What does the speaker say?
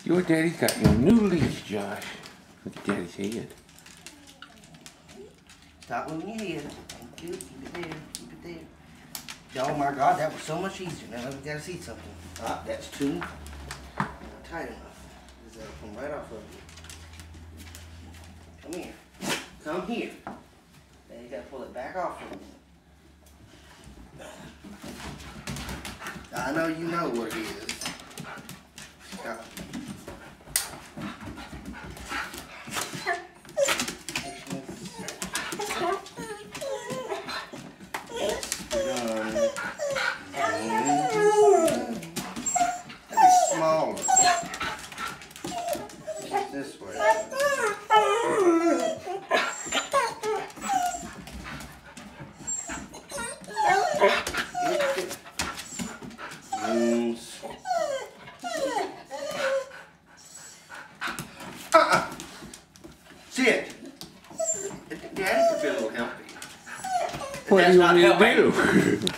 Your daddy's got your new leash, Josh. Look at daddy's head. Stop moving your head. Thank you. Keep it there. Keep it there. Oh my God, that was so much easier. Now we gotta see something. Ah, that's two. Not tight enough. That'll come right off of you. Come here. Come here. Now you gotta pull it back off of me. I know you know what it is. Stop. Smaller. This way. Sit. Daddy could be a little healthy. What do you want me to do?